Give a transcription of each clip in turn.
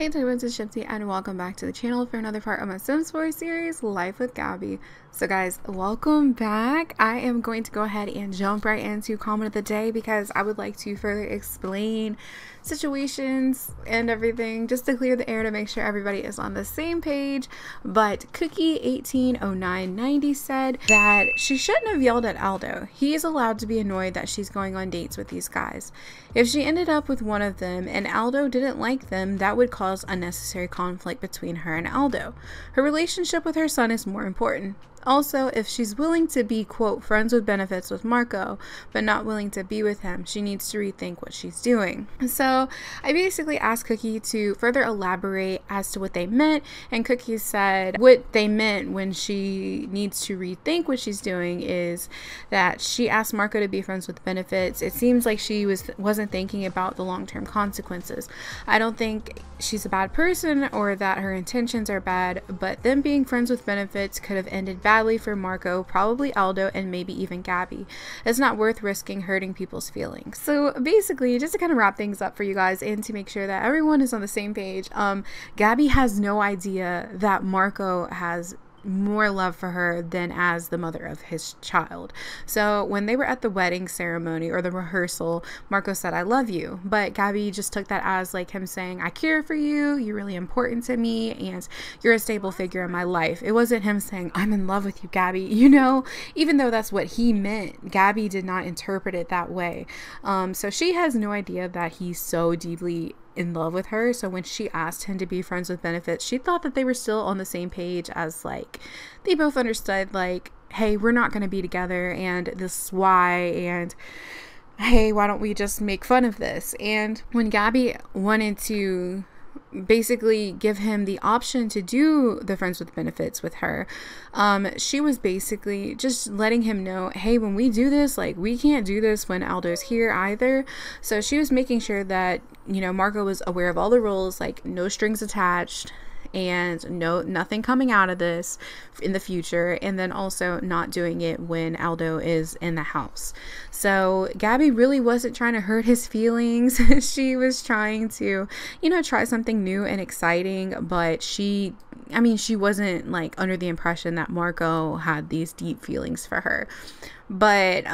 Hey everyone, it's Shiipty and welcome back to the channel for another part of my Sims 4 series, Life with Gabby. So guys, welcome back. I am going to go ahead and jump right into comment of the day because I would like to further explain situations and everything just to clear the air to make sure everybody is on the same page. But Cookie180990 said that she shouldn't have yelled at Aldo. He is allowed to be annoyed that she's going on dates with these guys. If she ended up with one of them and Aldo didn't like them, that would cause unnecessary conflict between her and Aldo. Her relationship with her son is more important. Also, if she's willing to be, quote, friends with benefits with Marco, but not willing to be with him, she needs to rethink what she's doing. So I basically asked Cookie to further elaborate as to what they meant, and Cookie said what they meant when she needs to rethink what she's doing is that she asked Marco to be friends with benefits. It seems like she wasn't thinking about the long-term consequences. I don't think she's a bad person or that her intentions are bad, but them being friends with benefits could have ended badly for Marco, probably Aldo, and maybe even Gabby. It's not worth risking hurting people's feelings. So basically, just to kind of wrap things up for you guys and to make sure that everyone is on the same page, Gabby has no idea that Marco has more love for her than as the mother of his child. So when they were at the wedding ceremony or the rehearsal, Marco said, "I love you," but Gabby just took that as like him saying, "I care for you, you're really important to me, and you're a stable figure in my life." It wasn't him saying, "I'm in love with you, Gabby," you know, even though that's what he meant. Gabby did not interpret it that way. So she has no idea that he's so deeply in love with her. So when she asked him to be friends with benefits, she thought that they were still on the same page, as like they both understood like, hey, we're not going to be together and this is why, and hey, why don't we just make fun of this? And when Gabby wanted to basically give him the option to do the friends with benefits with her, she was basically just letting him know, hey, when we do this, like, we can't do this when Aldo's here either. So she was making sure that, you know, Marco was aware of all the rules, like no strings attached and nothing coming out of this in the future, and then also not doing it when Aldo is in the house. So Gabby really wasn't trying to hurt his feelings. She was trying to, you know, try something new and exciting, but she wasn't like under the impression that Marco had these deep feelings for her. But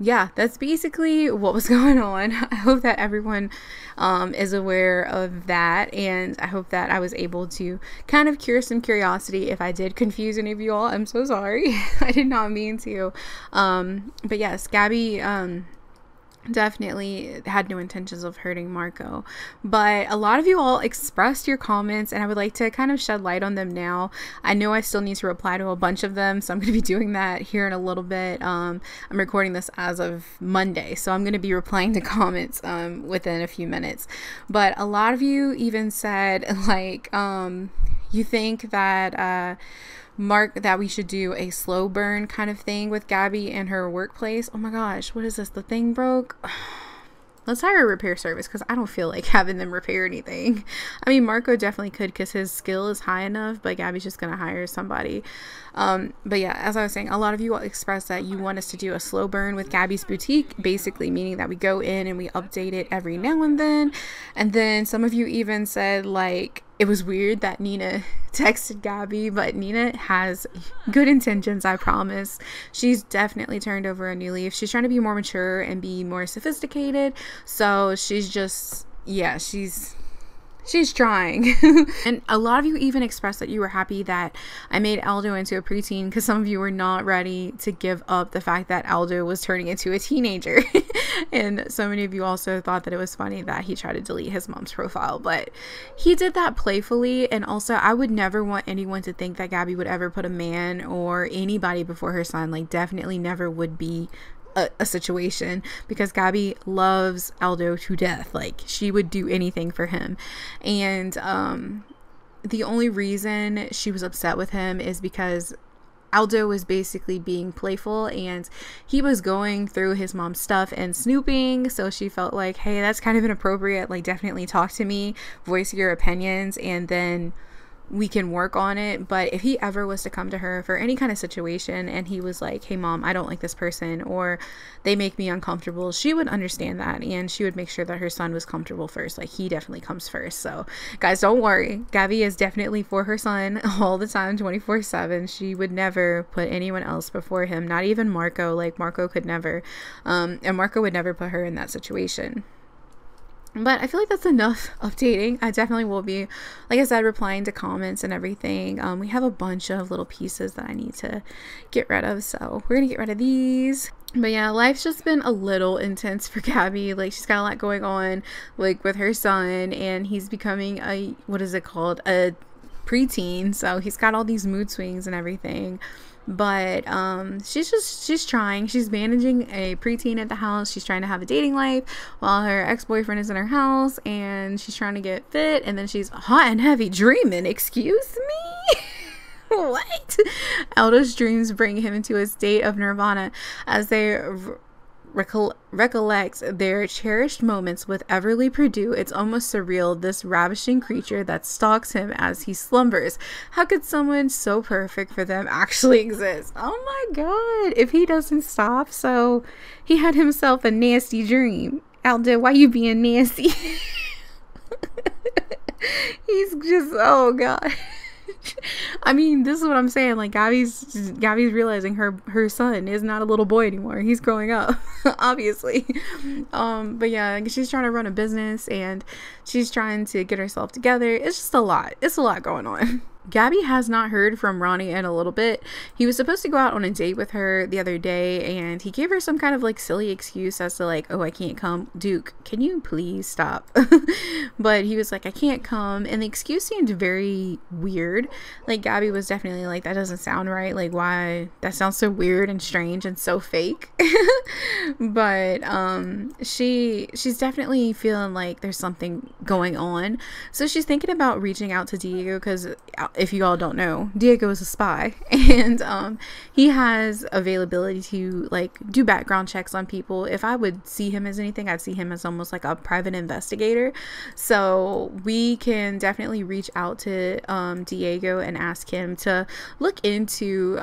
yeah, that's basically what was going on. I hope that everyone is aware of that, and I hope that I was able to kind of cure some curiosity. If I did confuse any of you all, I'm so sorry. I did not mean to. But yes, Gabby definitely had no intentions of hurting Marco, but a lot of you all expressed your comments and I would like to kind of shed light on them now. I know I still need to reply to a bunch of them, so I'm going to be doing that here in a little bit. I'm recording this as of Monday, so I'm going to be replying to comments within a few minutes. But a lot of you even said like you think that that we should do a slow burn kind of thing with Gabby and her workplace. Oh my gosh, what is this? The thing broke. Let's hire a repair service because I don't feel like having them repair anything. I mean, Marco definitely could because his skill is high enough, but Gabby's just going to hire somebody. But yeah, as I was saying, a lot of you expressed that you want us to do a slow burn with Gabby's boutique, basically meaning that we go in and we update it every now and then. And then some of you even said like, it was weird that Nina texted Gabby, but Nina has good intentions, I promise. She's definitely turned over a new leaf. She's trying to be more mature and be more sophisticated. So she's just, yeah, she's trying. And a lot of you even expressed that you were happy that I made Aldo into a preteen because some of you were not ready to give up the fact that Aldo was turning into a teenager. And so many of you also thought that it was funny that he tried to delete his mom's profile, but he did that playfully. And also, I would never want anyone to think that Gabby would ever put a man or anybody before her son. Like, definitely never would be a situation, because Gabby loves Aldo to death. Like, she would do anything for him. And the only reason she was upset with him is because Aldo was basically being playful and he was going through his mom's stuff and snooping, so she felt like, hey, that's kind of inappropriate, like definitely talk to me, voice your opinions. And then we can work on it. But if he ever was to come to her for any kind of situation and he was like, hey mom, I don't like this person, or they make me uncomfortable, she would understand that, and she would make sure that her son was comfortable first. Like, he definitely comes first. So guys, don't worry, Gabby is definitely for her son all the time, 24/7. She would never put anyone else before him, not even Marco. Like, Marco could never, and Marco would never put her in that situation. But I feel like that's enough updating. I definitely will be, like I said, replying to comments and everything. We have a bunch of little pieces that I need to get rid of, so we're gonna get rid of these. But yeah, life's just been a little intense for Gabby. Like, she's got a lot going on, like with her son, and he's becoming a, what is it called, a preteen. So he's got all these mood swings and everything. But she's trying. She's managing a preteen at the house. She's trying to have a dating life while her ex-boyfriend is in her house, and she's trying to get fit, and then she's hot and heavy dreaming. Excuse me? What? Aldo's dreams bring him into a state of nirvana as they recollect their cherished moments with Everly Purdue. It's almost surreal, this ravishing creature that stalks him as he slumbers. How could someone so perfect for them actually exist? Oh my god, if he doesn't stop. So he had himself a nasty dream. Aldo, why you being nasty? He's just, oh god. I mean, this is what I'm saying. Like, Gabby's realizing her son is not a little boy anymore. He's growing up, obviously. But yeah, she's trying to run a business and she's trying to get herself together. It's just a lot. It's a lot going on. Gabby has not heard from Ronnie in a little bit. He was supposed to go out on a date with her the other day, and he gave her some kind of like silly excuse as to like, oh, I can't come. Duke, can you please stop? But he was like, I can't come, and the excuse seemed very weird. Like, Gabby was definitely like, that doesn't sound right. Like, why? That sounds so weird and strange and so fake. But she's definitely feeling like there's something going on. So she's thinking about reaching out to Diego, because if you all don't know, Diego is a spy, and he has availability to like do background checks on people. If I would see him as anything, I'd see him as almost like a private investigator. So we can definitely reach out to Diego and ask him to look into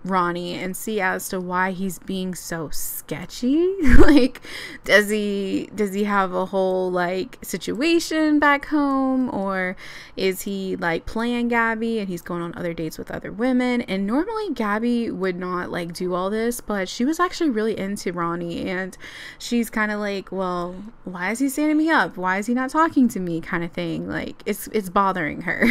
Ronnie and see as to why he's being so sketchy. Like, does he have a whole like situation back home, or is he like playing Gabby and he's going on other dates with other women? And normally Gabby would not like do all this, but she was actually really into Ronnie, and she's kind of like, well, why is he standing me up? Why is he not talking to me, kind of thing. Like, it's bothering her.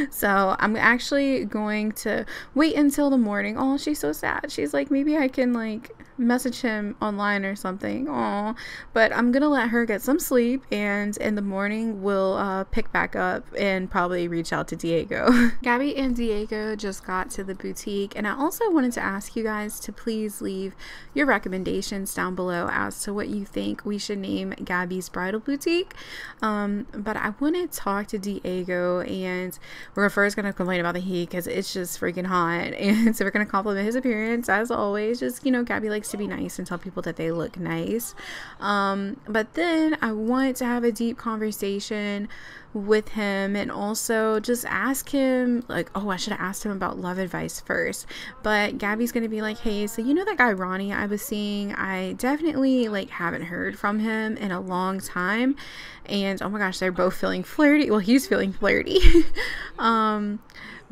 So I'm actually going to wait until the morning. Oh, she's so sad. She's like, maybe I can like message him online or something. Oh, but I'm gonna let her get some sleep, and in the morning we'll pick back up and probably reach out to Diego. Gabby and Diego just got to the boutique, and I also wanted to ask you guys to please leave your recommendations down below as to what you think we should name Gabby's bridal boutique. But I want to talk to Diego, and we're first gonna complain about the heat because it's just freaking hot, and so we're gonna compliment his appearance as always. Just, you know, Gabby likes to be nice and tell people that they look nice. But then I want to have a deep conversation with him, and also just ask him like, oh, I should have asked him about love advice first. But Gabby's gonna be like, hey, so you know that guy Ronnie I was seeing? I definitely like haven't heard from him in a long time, and oh my gosh, they're both feeling flirty. Well, he's feeling flirty.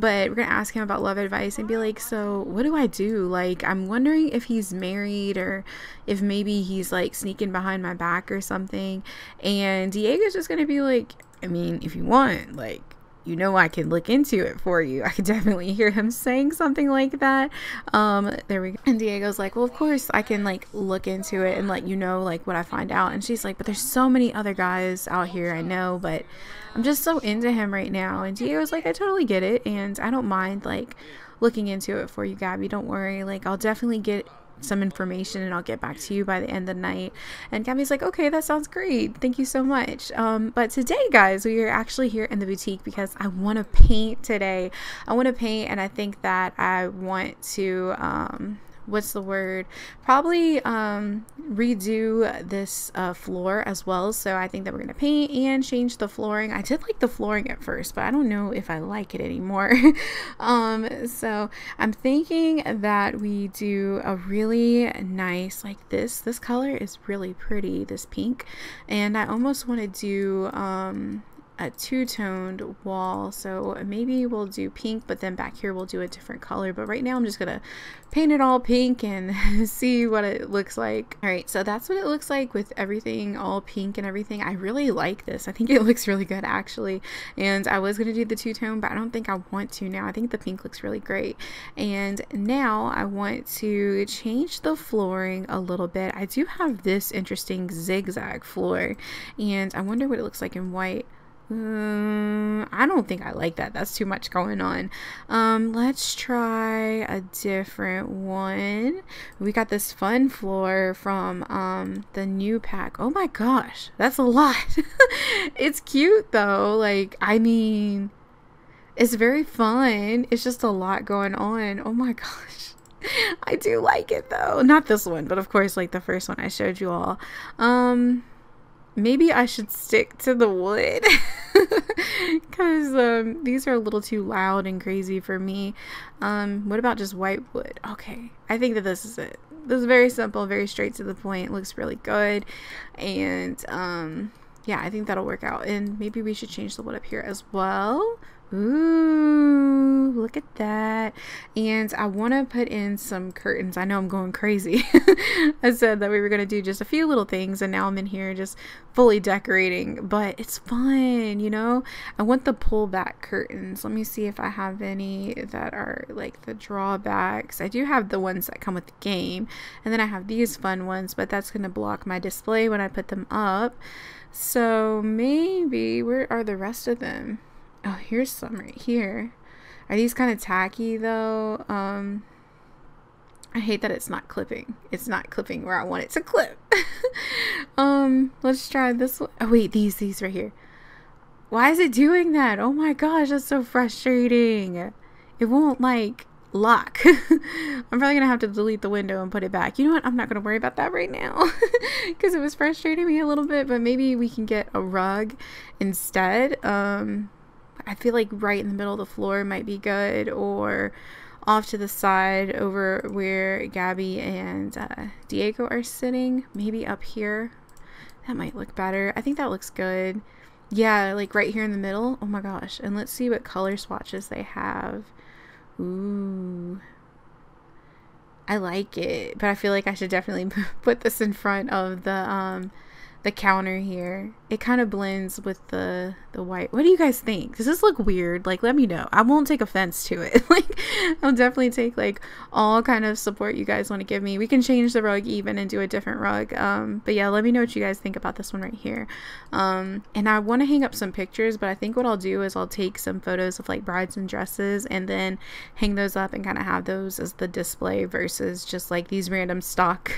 But we're gonna ask him about love advice and be like, so what do I do? Like, I'm wondering if he's married, or if maybe he's like sneaking behind my back or something. And Diego's just gonna be like, I mean, if you want, like, you know, I can look into it for you. I could definitely hear him saying something like that. There we go. And Diego's like, well, of course I can like look into it and let you know like what I find out. And she's like, but there's so many other guys out here, I know, but I'm just so into him right now. And Diego's like, I totally get it, and I don't mind like looking into it for you, Gabby. Don't worry. Like, I'll definitely get some information and I'll get back to you by the end of the night. And Gabby's like, okay, that sounds great, thank you so much. But today, guys, we are actually here in the boutique because I want to paint today. I want to paint, and I think that I want to what's the word, probably redo this floor as well. So I think that we're gonna paint and change the flooring. I did like the flooring at first, but I don't know if I like it anymore. So I'm thinking that we do a really nice, like this color is really pretty, this pink, and I almost want to do a two-toned wall, so maybe we'll do pink, but then back here we'll do a different color. But right now I'm just gonna paint it all pink and see what it looks like. All right, so that's what it looks like with everything all pink and everything. I really like this. I think it looks really good actually, and I was gonna do the two-tone, but I don't think I want to now. I think the pink looks really great. And now I want to change the flooring a little bit. I do have this interesting zigzag floor, and I wonder what it looks like in white. I don't think I like that. That's too much going on. Let's try a different one. We got this fun floor from the new pack. Oh my gosh, that's a lot. It's cute though. Like, I mean, it's very fun. It's just a lot going on. Oh my gosh. I do like it though. Not this one, but of course like the first one I showed you all. Maybe I should stick to the wood because these are a little too loud and crazy for me. What about just white wood? Okay, I think that this is it. This is very simple, very straight to the point. Looks really good, and yeah, I think that'll work out. And maybe we should change the wood up here as well. Ooh, look at that. And I want to put in some curtains. I know I'm going crazy. I said that we were going to do just a few little things, and now I'm in here just fully decorating, but it's fun, you know. I want the pull back curtains. Let me see if I have any that are like the drawbacks. I do have the ones that come with the game, and then I have these fun ones, but that's going to block my display when I put them up. So maybe, where are the rest of them? Oh, here's some right here. Are these kind of tacky though? I hate that it's not clipping. It's not clipping where I want it to clip. Let's try this one. Oh wait, these right here. Why is it doing that? Oh my gosh, that's so frustrating. It won't like lock. I'm probably gonna have to delete the window and put it back. You know what? I'm not gonna worry about that right now because it was frustrating me a little bit, but maybe we can get a rug instead. I feel like right in the middle of the floor might be good, or off to the side over where Gabby and Diego are sitting. Maybe up here. That might look better. I think that looks good. Yeah, like right here in the middle. Oh my gosh. And let's see what color swatches they have. Ooh. I like it, but I feel like I should definitely put this in front of the counter here. It kind of blends with the white. What do you guys think? Does this look weird? Like, let me know. I won't take offense to it. Like, I'll definitely take like all kind of support you guys want to give me. We can change the rug even and do a different rug. But yeah, let me know what you guys think about this one right here. And I want to hang up some pictures, but I think what I'll do is I'll take some photos of like brides and dresses and then hang those up and kind of have those as the display versus just like these random stock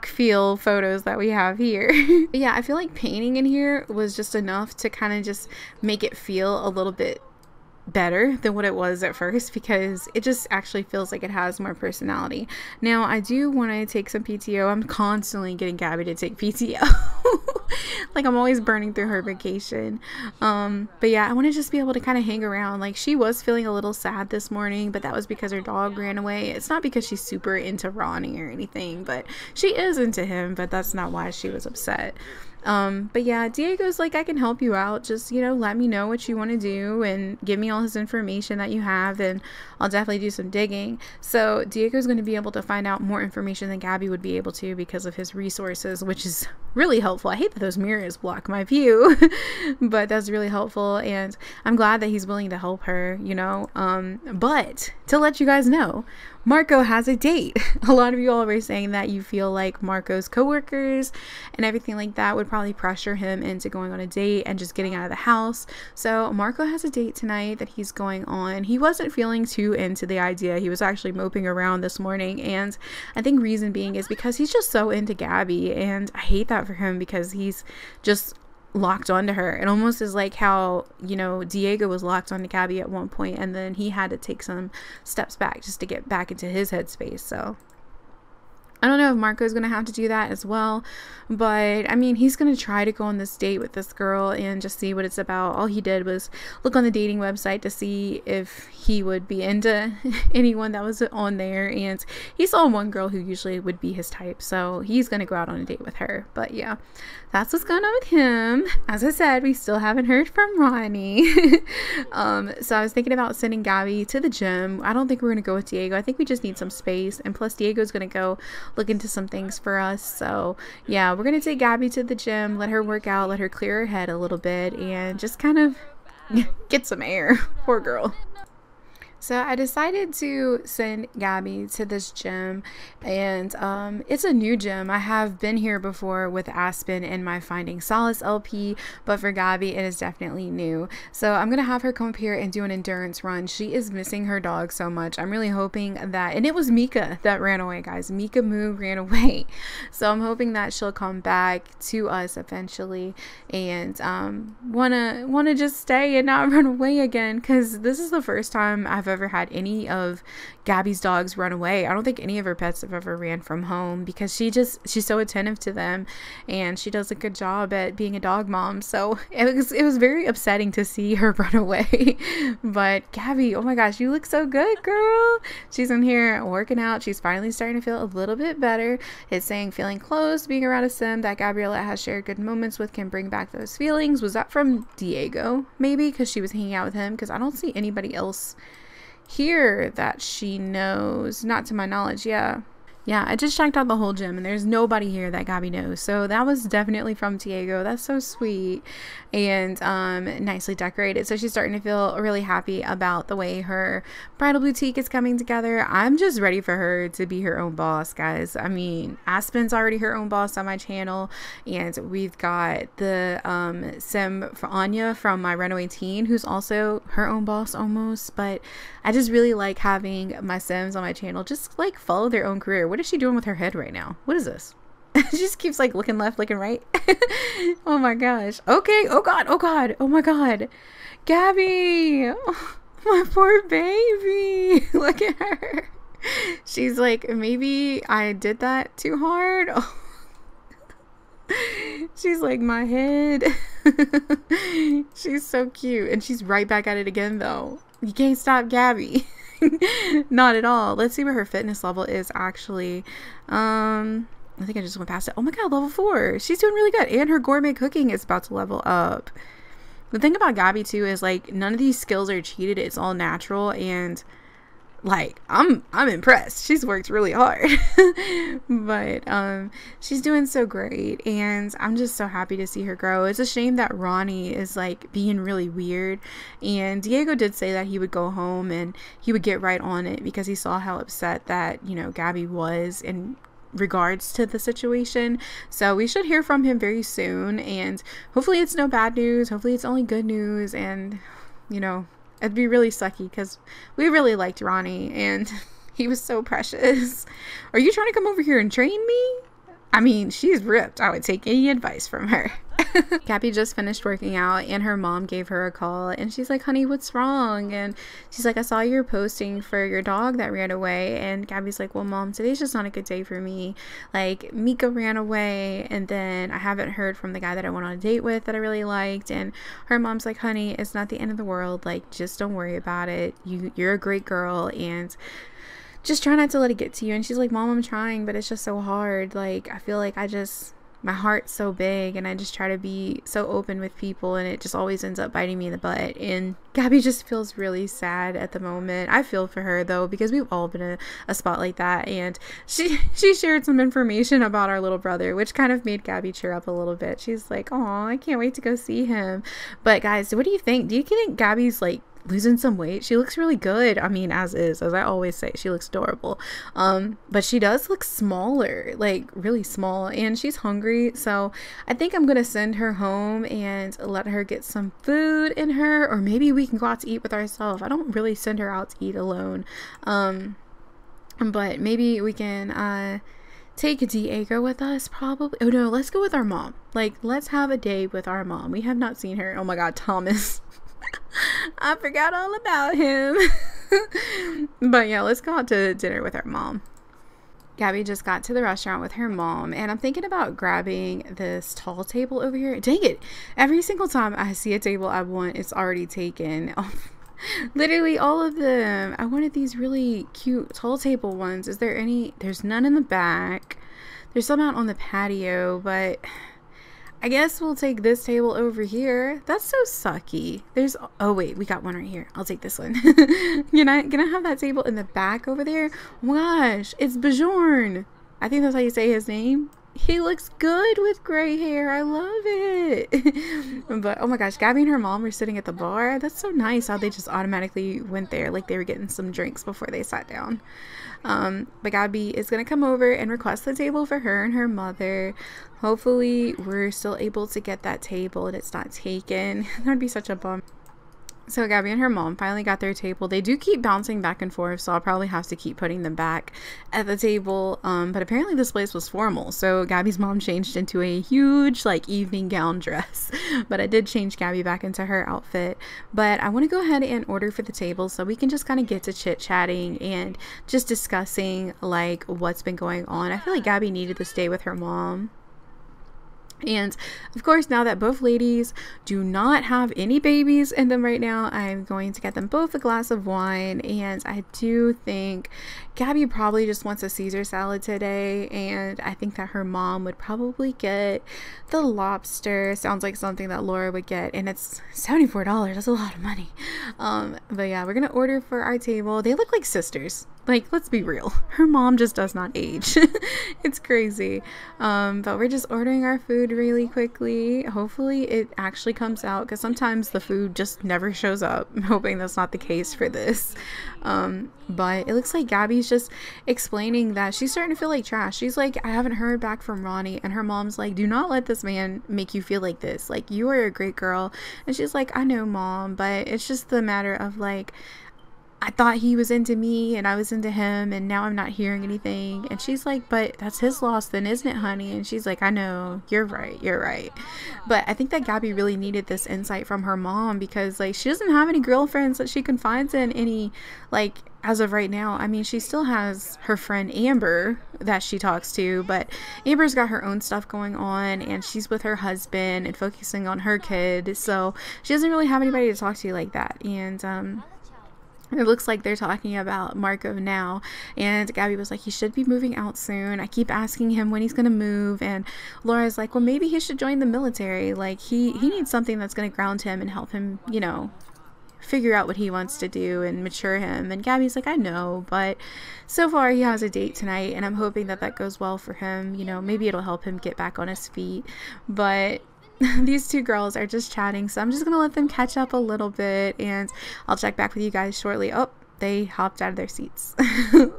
feel photos that we have here. But yeah, I feel like painting in here was just enough to kind of just make it feel a little bit better than what it was at first, because it just actually feels like it has more personality. Now I do want to take some PTO. I'm constantly getting Gabby to take PTO. Like, I'm always burning through her vacation. But yeah, I want to just be able to kind of hang around. Like, she was feeling a little sad this morning, but that was because her dog ran away. It's not because she's super into Ronnie or anything, but she is into him, but that's not why she was upset. But yeah, Diego's like, I can help you out. Just, you know, let me know what you want to do and give me all his information that you have, and I'll definitely do some digging. So Diego's going to be able to find out more information than Gabby would be able to because of his resources, which is really helpful. I hate that those mirrors block my view, but that's really helpful, and I'm glad that he's willing to help her, you know. But to let you guys know, Marco has a date. A lot of you all were saying that you feel like Marco's coworkers and everything like that would probably pressure him into going on a date and just getting out of the house. So Marco has a date tonight that he's going on. He wasn't feeling too into the idea. He was actually moping around this morning, and I think reason being is because he's just so into Gabby, and I hate that for him because he's just locked onto her. It almost is like how, you know, Diego was locked onto Gabby at one point, and then he had to take some steps back just to get back into his headspace. So I don't know if Marco's going to have to do that as well, but I mean, he's going to try to go on this date with this girl and just see what it's about. All he did was look on the dating website to see if he would be into anyone that was on there, and he saw one girl who usually would be his type, so he's going to go out on a date with her. But yeah, that's what's going on with him. As I said, we still haven't heard from Ronnie. So I was thinking about sending Gabby to the gym. I don't think we're going to go with Diego. I think we just need some space, and plus Diego's going to go look into some things for us. So yeah, we're gonna take Gabby to the gym, let her work out, let her clear her head a little bit, and just kind of get some air. Poor girl. So I decided to send Gabby to this gym, and it's a new gym. I have been here before with Aspen in my Finding Solace LP, but for Gabby it is definitely new. So I'm gonna have her come up here and do an endurance run. She is missing her dog so much. I'm really hoping that, and it was Mika that ran away, guys. Mika Moo ran away. So I'm hoping that she'll come back to us eventually and wanna just stay and not run away again, because this is the first time I've ever had any of Gabby's dogs run away. I don't think any of her pets have ever ran from home, because she's so attentive to them and she does a good job at being a dog mom. So it was very upsetting to see her run away. But Gabby, oh my gosh, you look so good, girl. She's in here working out. She's finally starting to feel a little bit better. It's saying feeling close, being around a sim that Gabriella has shared good moments with can bring back those feelings. Was that from Diego maybe, because she was hanging out with him? Because I don't see anybody else here that she knows, not to my knowledge. Yeah, I just checked out the whole gym and there's nobody here that Gabby knows. So that was definitely from Diego. That's so sweet and nicely decorated. So she's starting to feel really happy about the way her bridal boutique is coming together. I'm just ready for her to be her own boss, guys. I mean, Aspen's already her own boss on my channel, and we've got the sim for Anya from my runaway teen, who's also her own boss almost. But I just really like having my sims on my channel just like follow their own career. What is she doing with her head right now? What is this? She just keeps like looking left, looking right. Oh my gosh. Okay. Oh god. Oh god. Oh my god. Gabby. Oh, my poor baby. Look at her. She's like, maybe I did that too hard. Oh. She's like, my head. She's so cute. And she's right back at it again though. You can't stop Gabby. Not at all. Let's see where her fitness level is actually. I think I just went past it. Oh my god, level 4. She's doing really good, and her gourmet cooking is about to level up. The thing about Gabby too is like none of these skills are cheated. It's all natural, and like I'm impressed. She's worked really hard. But she's doing so great, and I'm just so happy to see her grow. It's a shame that Ronnie is like being really weird, and Diego did say that he would go home and he would get right on it because he saw how upset that, you know, Gabby was in regards to the situation. So we should hear from him very soon, and hopefully it's no bad news. Hopefully it's only good news, and you know, it'd be really sucky because we really liked Ronnie and he was so precious. Are you trying to come over here and train me? I mean, she's ripped. I would take any advice from her. Gabby just finished working out and her mom gave her a call and she's like, honey, what's wrong? And she's like, I saw your posting for your dog that ran away. And Gabby's like, well, mom, today's just not a good day for me. Like, Mika ran away, and then I haven't heard from the guy that I went on a date with that I really liked. And her mom's like, honey, it's not the end of the world. Like, just don't worry about it. You're a great girl, and just try not to let it get to you. And she's like, mom, I'm trying, but it's just so hard. Like, I feel like my heart's so big and I just try to be so open with people, and it just always ends up biting me in the butt. And Gabby just feels really sad at the moment. I feel for her though, because we've all been in a spot like that. And she shared some information about our little brother, which kind of made Gabby cheer up a little bit. She's like, oh, I can't wait to go see him. But guys, what do you think? Do you think Gabby's like losing some weight? She looks really good. I mean, as I always say, she looks adorable. But she does look smaller, like really small, and she's hungry. So I think I'm gonna send her home and let her get some food in her, or maybe we can go out to eat with ourselves. I don't really send her out to eat alone. But maybe we can take Diego with us, probably. Oh no, let's go with our mom. Like, let's have a day with our mom. We have not seen her. Oh my god, Thomas. I forgot all about him. But yeah, let's go out to dinner with our mom. Gabby just got to the restaurant with her mom, and I'm thinking about grabbing this tall table over here. Dang it, every single time I see a table I want, it's already taken. Literally all of them. I wanted these really cute tall table ones. Is there any? There's none in the back. There's some out on the patio, but I guess we'll take this table over here. That's so sucky. There's, oh wait, we got one right here. I'll take this one. Can I have that table in the back over there? Oh my gosh, it's Bjorn. I think that's how you say his name. He looks good with gray hair. I love it. But oh my gosh, Gabby and her mom were sitting at the bar. That's so nice how they just automatically went there like they were getting some drinks before they sat down. But Gabby is gonna come over and request the table for her and her mother. Hopefully we're still able to get that table and it's not taken. That'd be such a bum. So Gabby and her mom finally got their table. They do keep bouncing back and forth, so I'll probably have to keep putting them back at the table. But apparently this place was formal, so Gabby's mom changed into a huge like evening gown dress. But I did change Gabby back into her outfit. But I want to go ahead and order for the table so we can just kind of get to chit-chatting and just discussing like what's been going on. I feel like Gabby needed to stay with her mom. And of course, now that both ladies do not have any babies in them right now, I'm going to get them both a glass of wine. And I do think Gabby probably just wants a Caesar salad today, and I think that her mom would probably get the lobster. Sounds like something that Laura would get, and it's $74. That's a lot of money. But yeah, we're gonna order for our table. They look like sisters. Like, let's be real, her mom just does not age. It's crazy. But we're just ordering our food really quickly. Hopefully it actually comes out, because sometimes the food just never shows up. I'm hoping that's not the case for this. But it looks like Gabby's just explaining that she's starting to feel like trash. She's like, I haven't heard back from Ronnie, and her mom's like, do not let this man make you feel like this. Like, you are a great girl. And she's like, I know, Mom, but it's just the matter of like, I thought he was into me and I was into him, and now I'm not hearing anything. And she's like, but that's his loss then, isn't it, honey? And she's like, I know, you're right. But I think that Gabby really needed this insight from her mom, because like she doesn't have any girlfriends that she confides in any, like, as of right now. I mean, she still has her friend Amber that she talks to, but Amber's got her own stuff going on, and she's with her husband and focusing on her kid, so she doesn't really have anybody to talk to like that. And it looks like they're talking about Marco now, and Gabby was like, he should be moving out soon. I keep asking him when he's gonna move, and Laura's like, well, maybe he should join the military. Like, he needs something that's gonna ground him and help him, you know, figure out what he wants to do and mature him. And Gabby's like, I know, but so far he has a date tonight, and I'm hoping that that goes well for him. You know, maybe it'll help him get back on his feet. But these two girls are just chatting, so I'm just gonna let them catch up a little bit, and I'll check back with you guys shortly. Oh, they hopped out of their seats.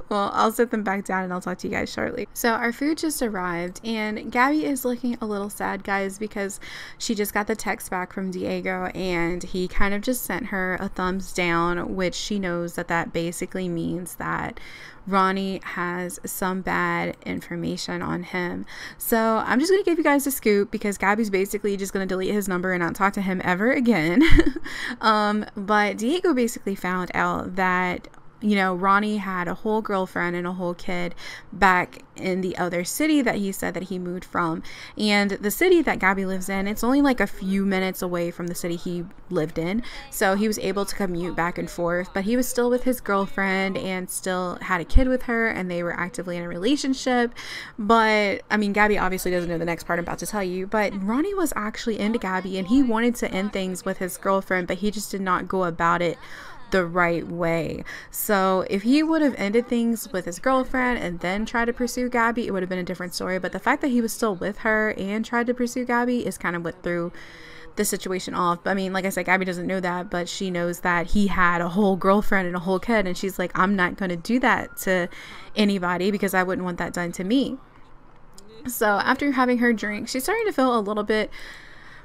Well, I'll sit them back down and I'll talk to you guys shortly. So our food just arrived, and Gabby is looking a little sad, guys, because she just got the text back from Diego, and he kind of just sent her a thumbs down, which she knows that that basically means that Ronnie has some bad information on him. So I'm just going to give you guys a scoop, because Gabby's basically just going to delete his number and not talk to him ever again. But Diego basically found out that, you know, Ronnie had a whole girlfriend and a whole kid back in the other city that he said that he moved from. And the city that Gabby lives in, it's only like a few minutes away from the city he lived in. So he was able to commute back and forth, but he was still with his girlfriend and still had a kid with her, and they were actively in a relationship. But I mean, Gabby obviously doesn't know the next part I'm about to tell you, but Ronnie was actually into Gabby, and he wanted to end things with his girlfriend, but he just did not go about it the right way. So if he would have ended things with his girlfriend and then tried to pursue Gabby, it would have been a different story. But the fact that he was still with her and tried to pursue Gabby is kind of what threw the situation off. But I mean, like I said, Gabby doesn't know that, but she knows that he had a whole girlfriend and a whole kid, and she's like, I'm not going to do that to anybody, because I wouldn't want that done to me. So after having her drink, she's starting to feel a little bit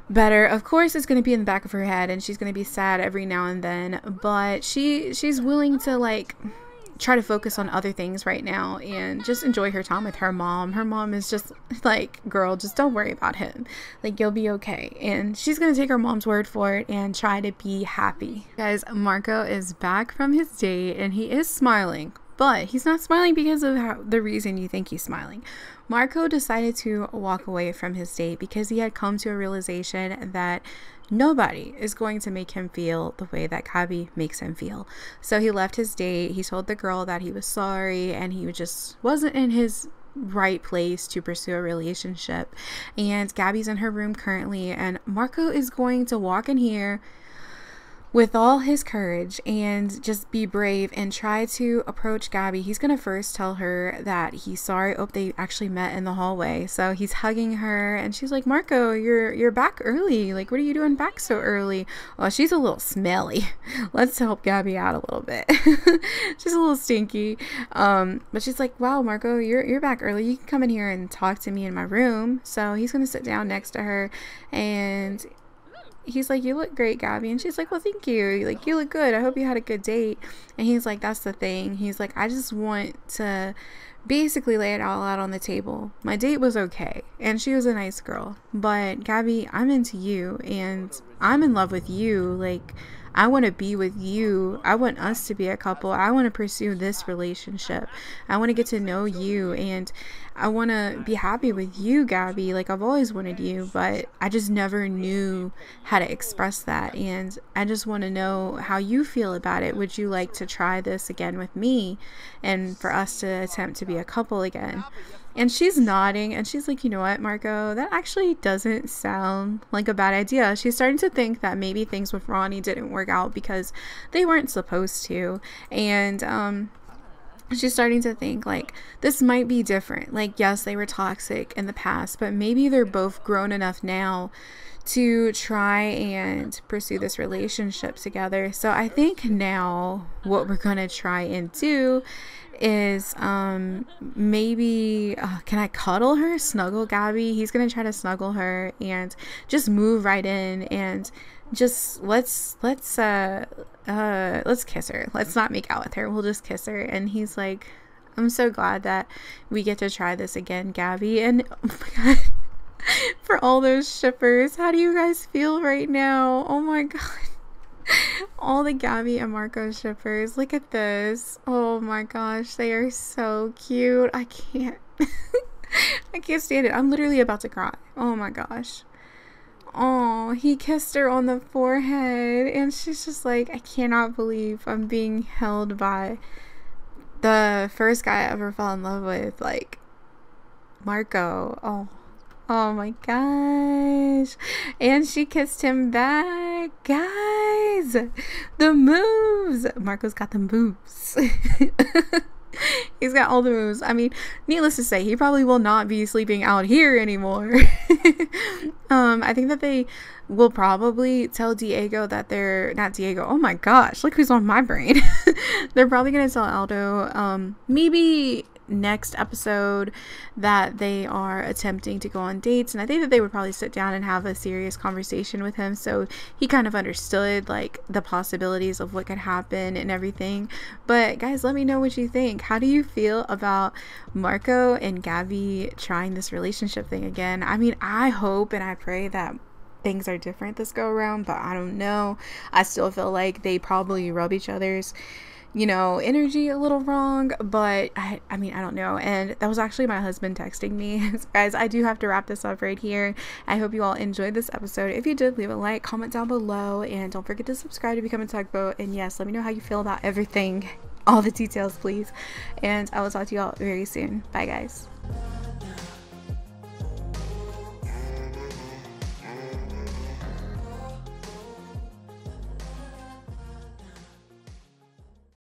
better. Of course, it's going to be in the back of her head, and she's going to be sad every now and then, but she's willing to like try to focus on other things right now and just enjoy her time with her mom. Her mom is just like, girl, just don't worry about him. Like, you'll be okay. And she's going to take her mom's word for it and try to be happy. Guys, Marco is back from his date and he is smiling, but he's not smiling because of the reason you think he's smiling. Marco decided to walk away from his date because he had come to a realization that nobody is going to make him feel the way that Gabby makes him feel. So he left his date. He told the girl that he was sorry and he just wasn't in his right place to pursue a relationship. And Gabby's in her room currently, and Marco is going to walk in here with all his courage and just be brave and try to approach Gabby. He's gonna first tell her that he's sorry. Oh, they actually met in the hallway. So he's hugging her and she's like, Marco, you're back early. Like, what are you doing back so early? Well, she's a little smelly. Let's help Gabby out a little bit. She's a little stinky. But she's like, wow, Marco, you're back early. You can come in here and talk to me in my room. So he's gonna sit down next to her and he's like, you look great, Gabby. And she's like, well, thank you. Like, you look good. I hope you had a good date. And he's like, that's the thing. He's like, I just want to basically lay it all out on the table. My date was okay and she was a nice girl, but Gabby, I'm into you and I'm in love with you. Like, I want to be with you. I want us to be a couple. I want to pursue this relationship. I want to get to know you and I want to be happy with you, Gabby. Like, I've always wanted you, but I just never knew how to express that. And I just want to know how you feel about it. Would you like to try this again with me and for us to attempt to be a couple again? And she's nodding and she's like, you know what, Marco, that actually doesn't sound like a bad idea. She's starting to think that maybe things with Ronnie didn't work out because they weren't supposed to. And she's starting to think like this might be different. Like, yes, they were toxic in the past, but maybe they're both grown enough now to try and pursue this relationship together. So I think now what we're gonna try and do is maybe can I cuddle her, snuggle Gabby? He's gonna try to snuggle her and just move right in and just let's kiss her. Let's not make out with her, we'll just kiss her. And he's like, I'm so glad that we get to try this again, Gabby. And oh my god, for all those shippers, how do you guys feel right now? Oh my god. All the Gabby and Marco shippers, look at this. Oh my gosh, they are so cute. I can't I can't stand it. I'm literally about to cry. Oh my gosh. Oh, he kissed her on the forehead and she's just like, I cannot believe I'm being held by the first guy I ever fell in love with, like Marco. Oh my gosh. And she kissed him back. Guys, the moves. Marco's got the moves. He's got all the moves. I mean, needless to say, he probably will not be sleeping out here anymore. I think that they will probably tell Diego that they're not Diego. Oh my gosh, look who's on my brain. They're probably gonna tell Aldo maybe next episode that they are attempting to go on dates, and I think that they would probably sit down and have a serious conversation with him so he kind of understood like the possibilities of what could happen and everything. But guys, let me know what you think. How do you feel about Marco and Gabby trying this relationship thing again? I mean, I hope and I pray that things are different this go around, but I don't know. I still feel like they probably rub each other's energy a little wrong, but I mean, I don't know. And that was actually my husband texting me. So guys, I do have to wrap this up right here. I hope you all enjoyed this episode. If you did, leave a like, comment down below, and don't forget to subscribe to become a tugboat. And yes, let me know how you feel about everything, all the details, please. And I will talk to you all very soon. Bye guys.